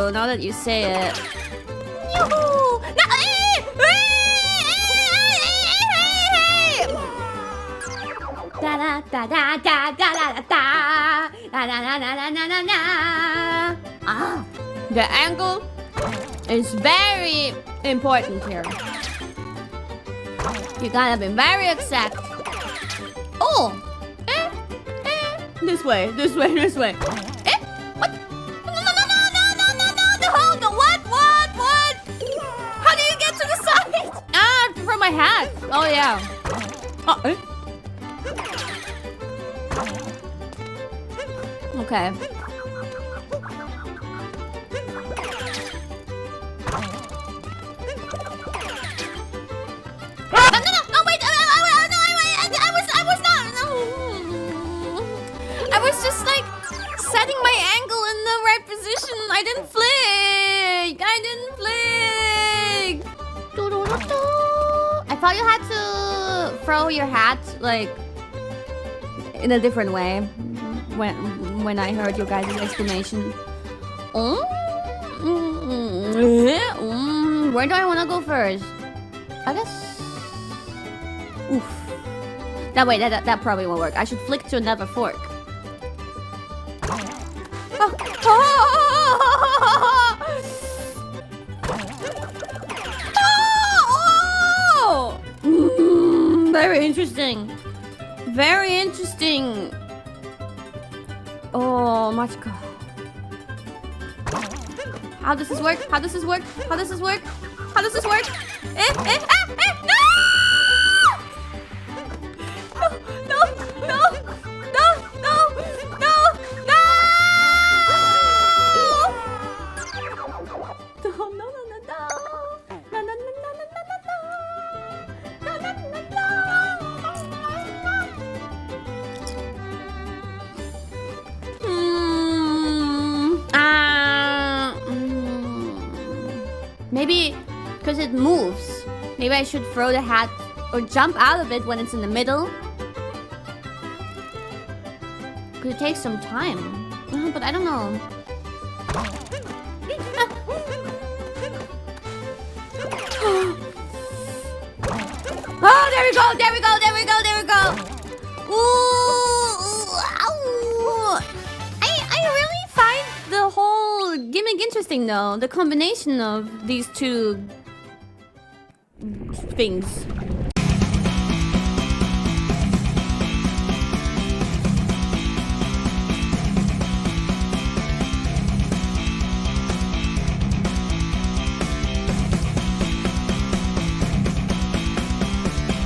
now that you say it. Yoo-hoo! No, da da da da da da da da da da da da da da. Ah, the angle is very important here. You gotta be very exact. Oh! This way, this way, this way. What? No, what? How do you get to the side? Ah, from my hat. Oh, yeah. Okay. I was just like setting my angle in the right position. I didn't flick. I thought you had to throw your hat like in a different way when I heard your guys' explanation. Where do I want to go first? I guess. Oof. That probably won't work. I should flick to another fork. Very interesting. Very interesting. Oh, much go. How does this work? How does this work? How does this work? How does this work? Maybe because it moves. Maybe I should throw the hat or jump out of it when it's in the middle. Because it takes some time. But I don't know. Oh, there we go, there we go, there we go, there we go. Ooh, ow. I really find the whole gimmick interesting though. The combination of these two things.